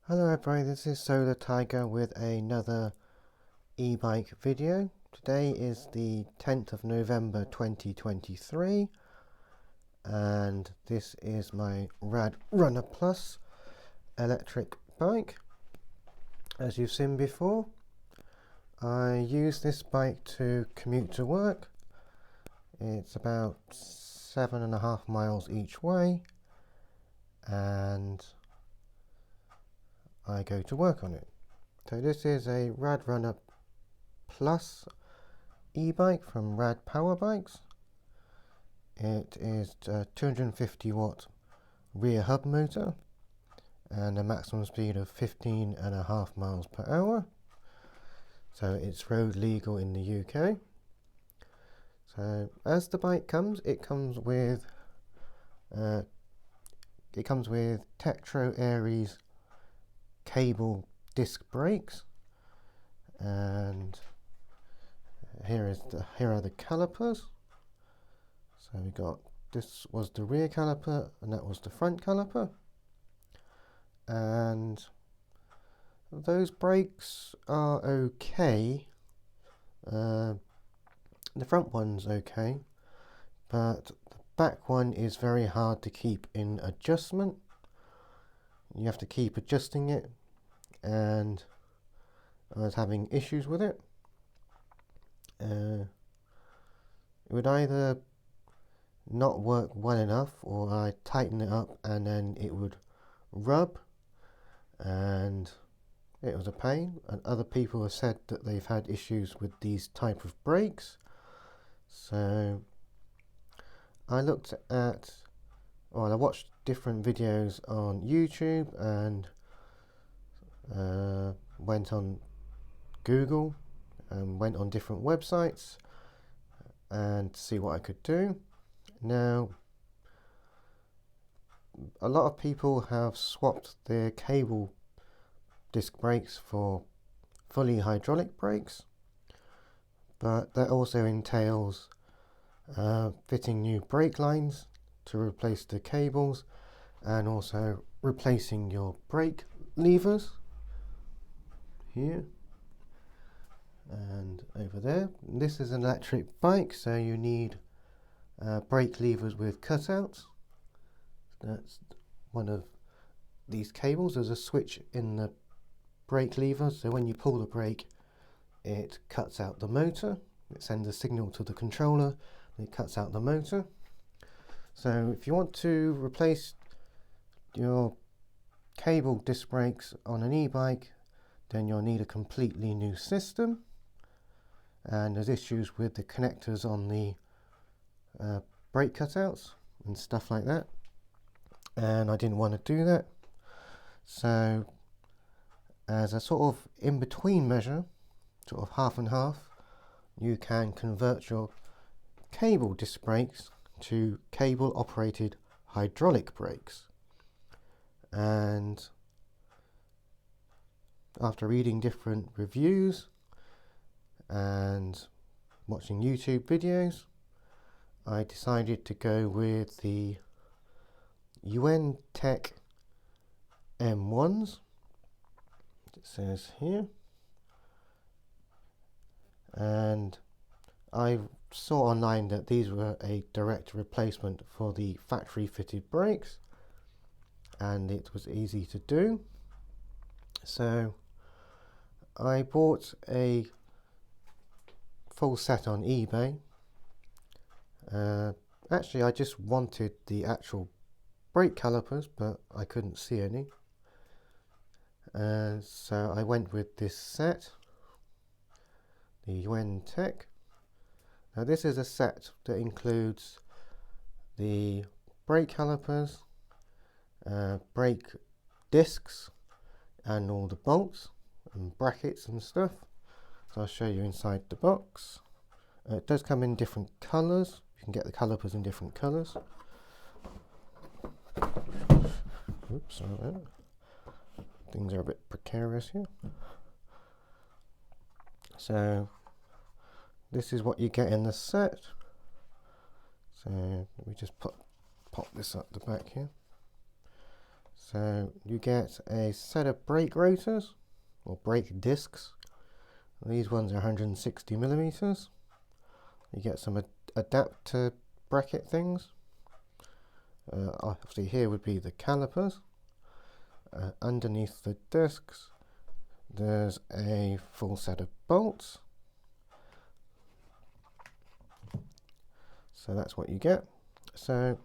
Hello everybody, this is Solar Tiger with another e-bike video. Today is the 10th of November 2023 and this is my RadRunner Plus electric bike. As you've seen before, I use this bike to commute to work. It's about 7.5 miles each way and I go to work on it. So this is a RadRunner Plus e-bike from Rad Power Bikes. It is a 250 watt rear hub motor and a maximum speed of 15.5 miles per hour. So it's road legal in the UK. So as the bike comes, it comes with Tektro Aries cable disc brakes, and here are the calipers. So we got, this was the rear caliper and that was the front caliper, and those brakes are okay. The front one's okay, but the back one is very hard to keep in adjustment. You have to keep adjusting it, and I was having issues with it. It would either not work well enough, or I tighten it up and then it would rub, and it was a pain. And other people have said that they've had issues with these type of brakes. So I watched different videos on YouTube and went on Google and went on different websites and see what I could do. Now, a lot of people have swapped their cable disc brakes for fully hydraulic brakes, but that also entails fitting new brake lines to replace the cables, and also replacing your brake levers here and over there. This is an electric bike, so you need brake levers with cutouts. That's one of these cables. There's a switch in the brake lever, so when you pull the brake it cuts out the motor. It sends a signal to the controller and it cuts out the motor. So if you want to replace your cable disc brakes on an e-bike, then you'll need a completely new system, and there's issues with the connectors on the brake cutouts and stuff like that, and I didn't want to do that. So as a sort of in-between measure, sort of half and half, you can convert your cable disc brakes to cable operated hydraulic brakes. And after reading different reviews and watching YouTube videos, I decided to go with the Juin M1s, it says here, and I saw online that these were a direct replacement for the factory fitted brakes, and it was easy to do. So I bought a full set on eBay. Actually, I just wanted the actual brake calipers, but I couldn't see any, so I went with this set, the Juin. Now this is a set that includes the brake calipers, brake discs, and all the bolts and brackets and stuff. So I'll show you inside the box. It does come in different colours. You can get the calipers in different colours. Oops, sorry about that. Things are a bit precarious here. So this is what you get in the set. So let me just pop this up the back here. So you get a set of brake rotors or brake discs. These ones are 160 millimeters. You get some adapter bracket things. Obviously here would be the calipers. Underneath the discs there's a full set of bolts. So that's what you get. So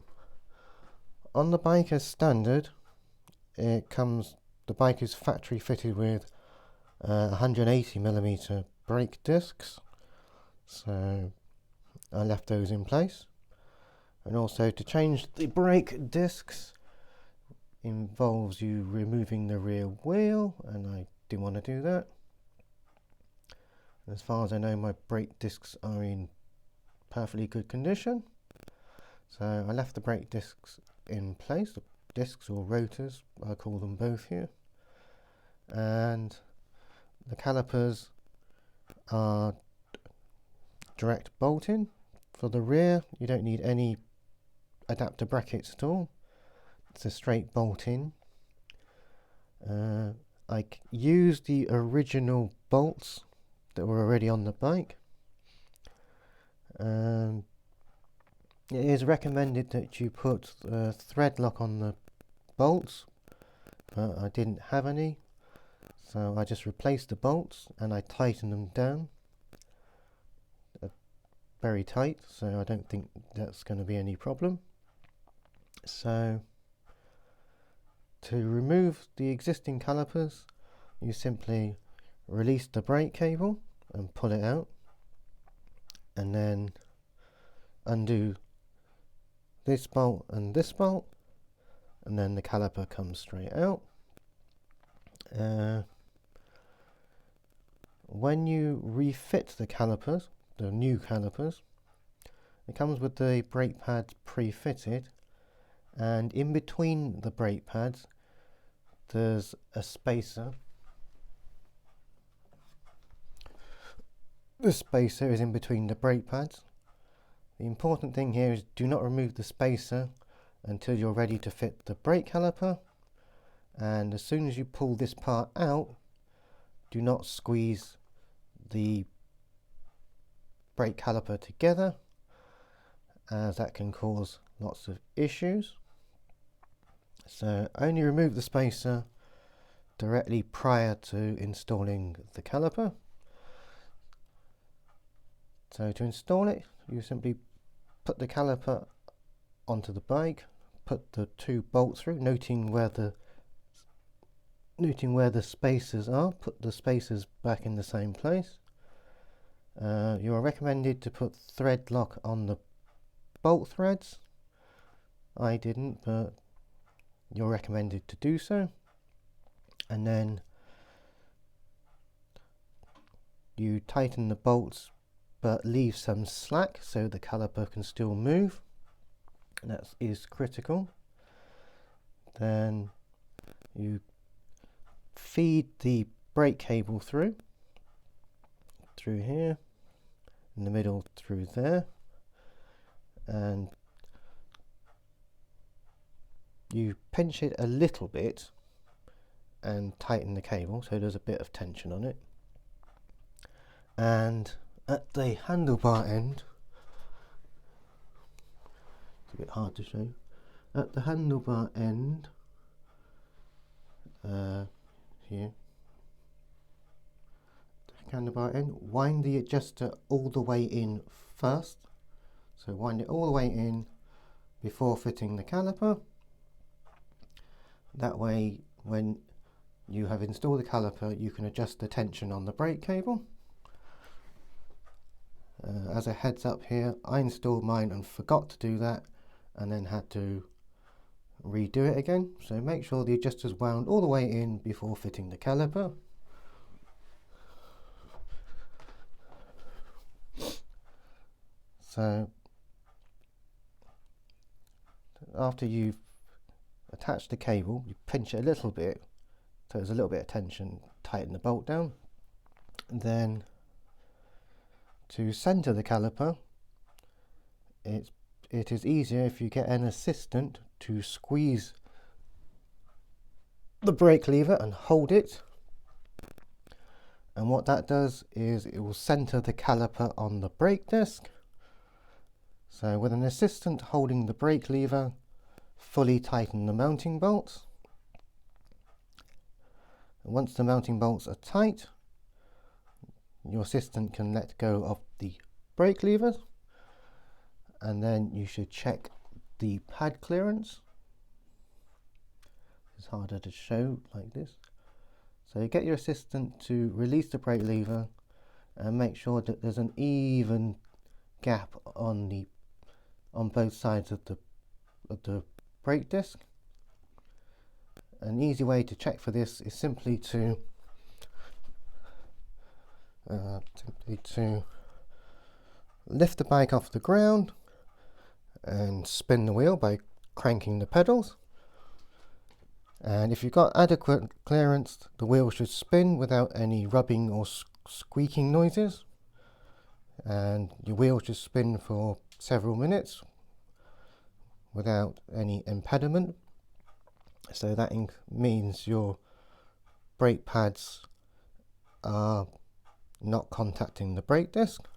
on the bike as standard, the bike is factory fitted with 180 millimeter brake discs. So I left those in place. And also to change the brake discs involves you removing the rear wheel, and I didn't want to do that. As far as I know, my brake discs are in perfectly good condition. So I left the brake discs in place, the discs or rotors, I call them both here. And the calipers are direct bolting. For the rear, you don't need any adapter brackets at all. It's a straight bolt in. I used the original bolts that were already on the bike. It is recommended that you put thread lock on the bolts, but I didn't have any, so I just replaced the bolts and I tightened them down very tight, so I don't think that's going to be any problem. So to remove the existing calipers, you simply release the brake cable and pull it out, and then undo this bolt and this bolt, and then the caliper comes straight out. When you refit the calipers, the new calipers, it comes with the brake pads pre-fitted, and in between the brake pads there's a spacer. The spacer is in between the brake pads. The important thing here is do not remove the spacer until you're ready to fit the brake caliper, and as soon as you pull this part out, do not squeeze the brake caliper together, as that can cause lots of issues. So only remove the spacer directly prior to installing the caliper. So to install it, you simply put the caliper onto the bike, put the two bolts through, noting where the spacers are, put the spacers back in the same place. You are recommended to put thread lock on the bolt threads. I didn't, but you're recommended to do so. And then you tighten the bolts but leave some slack so the caliper can still move. That is critical. Then you feed the brake cable through here, in the middle through there, and you pinch it a little bit and tighten the cable so there's a bit of tension on it. And at the handlebar end, it's a bit hard to show, at the handlebar end here, handlebar end, wind the adjuster all the way in first. So wind it all the way in before fitting the caliper. That way, when you have installed the caliper, you can adjust the tension on the brake cable. As a heads up here, I installed mine and forgot to do that, and then had to redo it again. So make sure the adjuster's wound all the way in before fitting the caliper. So after you've attached the cable, you pinch it a little bit so there's a little bit of tension, tighten the bolt down. And then to center the caliper, it is easier if you get an assistant to squeeze the brake lever and hold it, and what that does is it will center the caliper on the brake disc. So with an assistant holding the brake lever, fully tighten the mounting bolts. And once the mounting bolts are tight, your assistant can let go of the brake levers, and then you should check the pad clearance. It's harder to show like this. So get your assistant to release the brake lever and make sure that there's an even gap on both sides of the brake disc. An easy way to check for this is simply to lift the bike off the ground and spin the wheel by cranking the pedals. And if you've got adequate clearance, the wheel should spin without any rubbing or squeaking noises, and your wheel should spin for several minutes without any impediment. So that means your brake pads are not contacting the brake disc.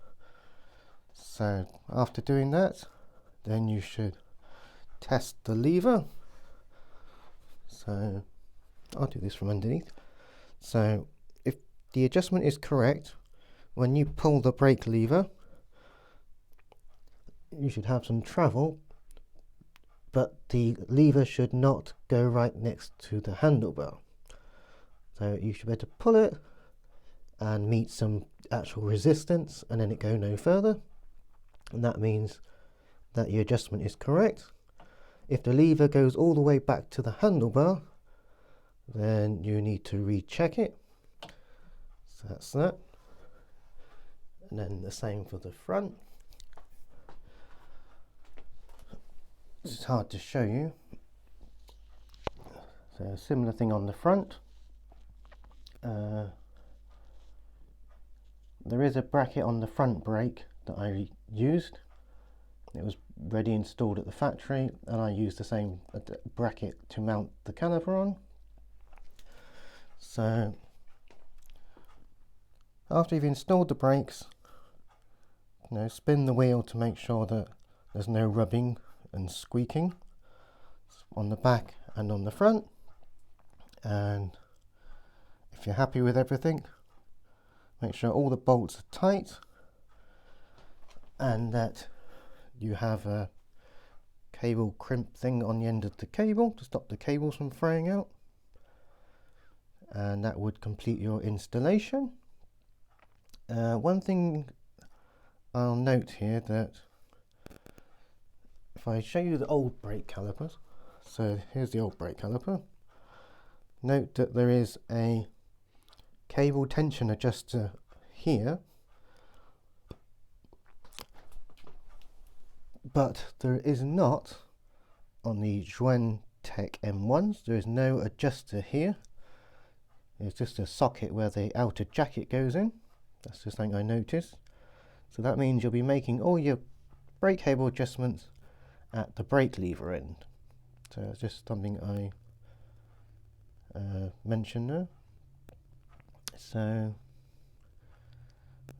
So after doing that, then you should test the lever. So I'll do this from underneath. So if the adjustment is correct, when you pull the brake lever, you should have some travel, but the lever should not go right next to the handlebar. So you should be able to pull it and meet some actual resistance, and then it go no further. And that means that your adjustment is correct. If the lever goes all the way back to the handlebar, then you need to recheck it. So that's that. And then the same for the front. It's hard to show you. So a similar thing on the front. There is a bracket on the front brake that I used. It was ready installed at the factory, and I used the same bracket to mount the caliper on. So after you've installed the brakes, spin the wheel to make sure that there's no rubbing and squeaking on the back and on the front. And if you're happy with everything, make sure all the bolts are tight and that you have a cable crimp thing on the end of the cable to stop the cables from fraying out, and that would complete your installation. One thing I'll note here, that if I show you the old brake calipers, so here's the old brake caliper, note that there is a cable tension adjuster here, but there is not on the Juin Tech M1s. There is no adjuster here. It's just a socket where the outer jacket goes in. That's just something I noticed. So that means you'll be making all your brake cable adjustments at the brake lever end. So it's just something I mentioned there. So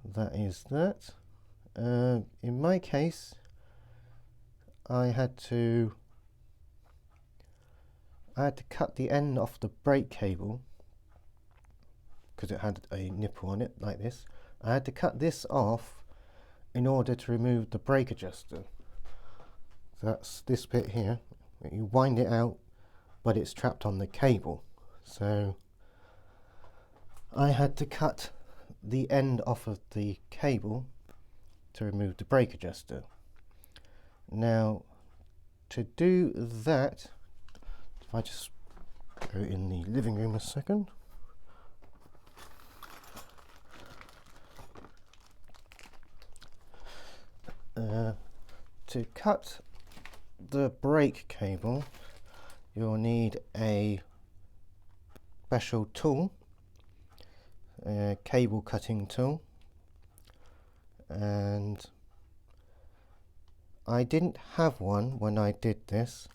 that is that. In my case, I had to cut the end off the brake cable because it had a nipple on it like this. I had to cut this off in order to remove the brake adjuster. So that's this bit here. You wind it out, but it's trapped on the cable. So I had to cut the end off of the cable to remove the brake adjuster. Now, to do that, if I just go in the living room a second. To cut the brake cable, you'll need a special tool, a cable cutting tool, and I didn't have one when I did this,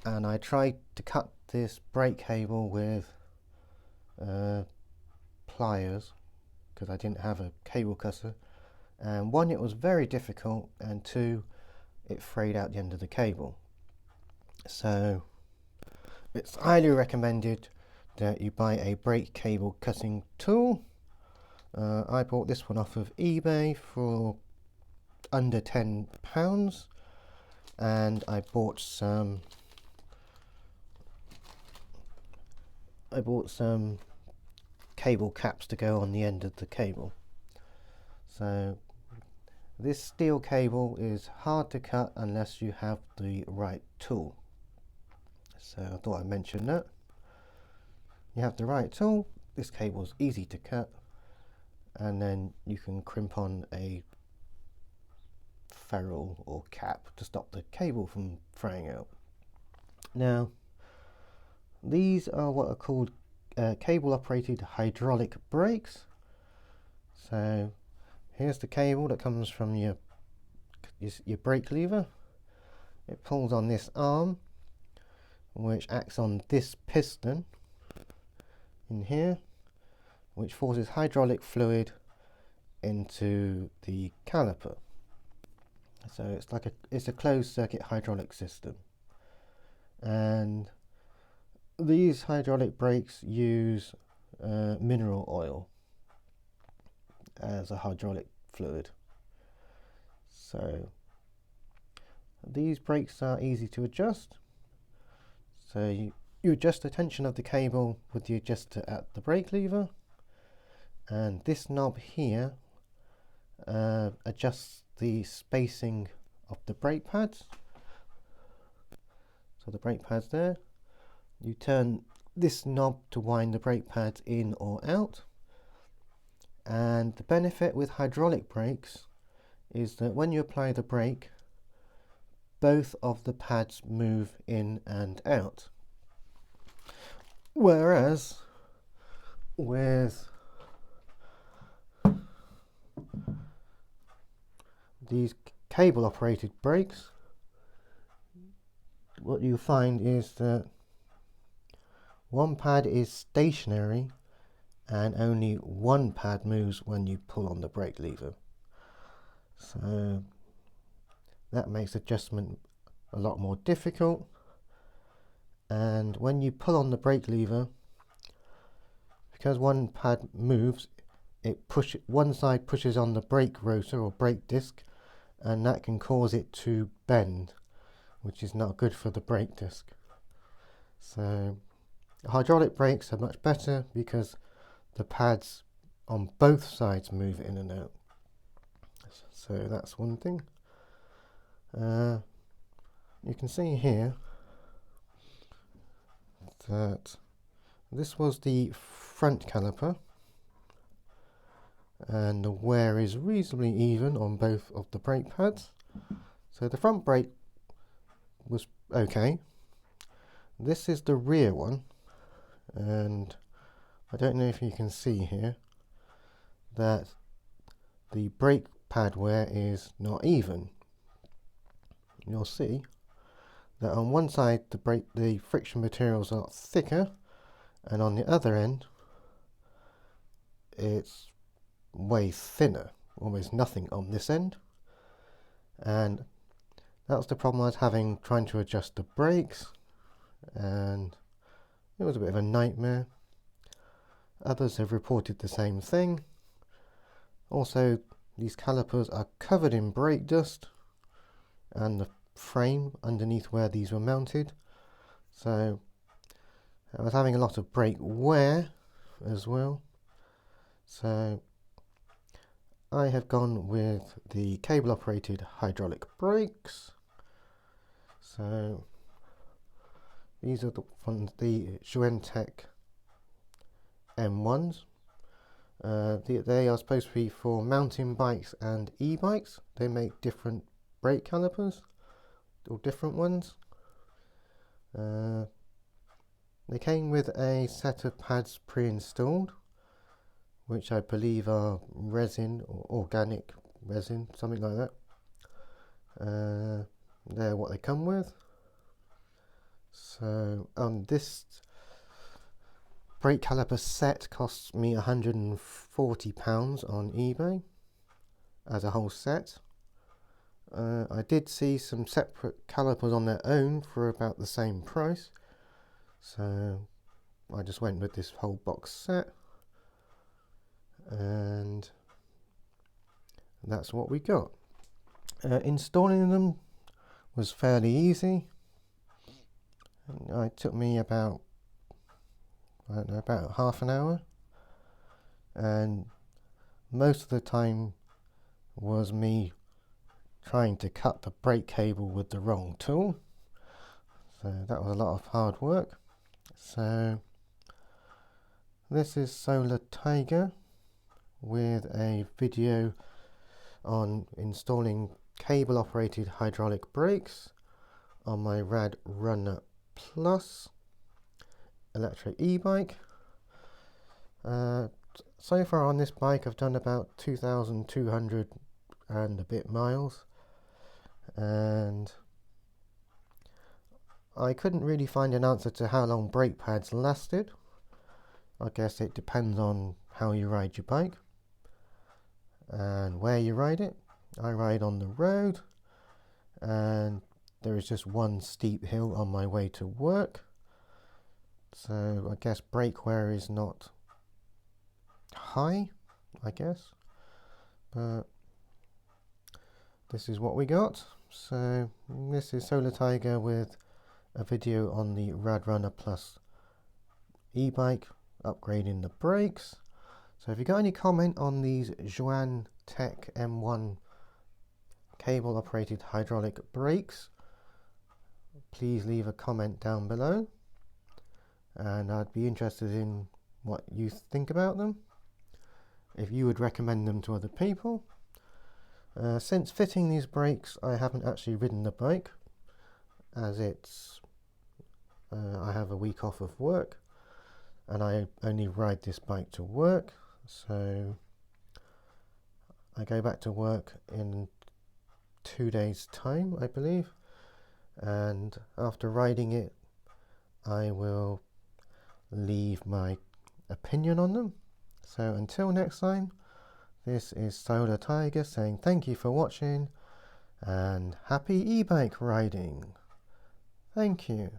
and I tried to cut this brake cable with pliers because I didn't have a cable cutter, and one, it was very difficult, and two, it frayed out the end of the cable. So it's highly recommended that you buy a brake cable cutting tool. I bought this one off of eBay for under £10, and I bought some cable caps to go on the end of the cable. So this steel cable is hard to cut unless you have the right tool. So I thought I'd mention that. You have the right tool, this cable is easy to cut, and then you can crimp on a ferrule or cap to stop the cable from fraying out. Now, these are what are called cable operated hydraulic brakes. So here's the cable that comes from your brake lever. It pulls on this arm, which acts on this piston in here, which forces hydraulic fluid into the caliper. So it's a closed circuit hydraulic system, and these hydraulic brakes use mineral oil as a hydraulic fluid. So these brakes are easy to adjust. So you adjust the tension of the cable with the adjuster at the brake lever, and this knob here adjusts the spacing of the brake pads. So the brake pads there, you turn this knob to wind the brake pads in or out. And the benefit with hydraulic brakes is that when you apply the brake, both of the pads move in and out. Whereas with these cable operated brakes, what you find is that one pad is stationary and only one pad moves when you pull on the brake lever. So that makes adjustment a lot more difficult, and when you pull on the brake lever, because one pad moves, one side pushes on the brake rotor or brake disc, and that can cause it to bend, which is not good for the brake disc. So hydraulic brakes are much better because the pads on both sides move in and out. So that's one thing. You can see here that this was the front caliper, and the wear is reasonably even on both of the brake pads. So the front brake was okay. This is the rear one, and I don't know if you can see here that the brake pad wear is not even. You'll see that on one side the friction materials are thicker, and on the other end it's way thinner, almost nothing on this end. And that was the problem I was having trying to adjust the brakes, and it was a bit of a nightmare. Others have reported the same thing. Also, these calipers are covered in brake dust, and the frame underneath where these were mounted. So I was having a lot of brake wear as well. So I have gone with the cable operated hydraulic brakes. So these are the Juin M1s. They are supposed to be for mountain bikes and e-bikes. They make different brake calipers, or different ones. They came with a set of pads pre-installed, which I believe are resin or organic resin, something like that. They're what they come with. So this brake caliper set costs me £140 on eBay as a whole set. I did see some separate calipers on their own for about the same price, so I just went with this whole box set, and that's what we got. Installing them was fairly easy. It took me about, I don't know, about half an hour, and most of the time was me trying to cut the brake cable with the wrong tool, so that was a lot of hard work. So this is Solar Tiger with a video on installing cable operated hydraulic brakes on my RadRunner Plus electric e-bike. So far on this bike I've done about 2,200 and a bit miles, and I couldn't really find an answer to how long brake pads lasted. I guess it depends on how you ride your bike and where you ride it. I ride on the road, and there is just one steep hill on my way to work, so I guess brake wear is not high, I guess, but this is what we got. So this is Solar Tiger with a video on the RadRunner Plus e-bike upgrading the brakes. So if you got any comment on these Juin Tech M1 cable operated hydraulic brakes, please leave a comment down below, and I'd be interested in what you think about them, if you would recommend them to other people. Since fitting these brakes, I haven't actually ridden the bike, as it's I have a week off of work and I only ride this bike to work, so I go back to work in 2 days' time, I believe, and after riding it I will leave my opinion on them. So until next time, this is Solar Tiger saying thank you for watching and happy e-bike riding. Thank you.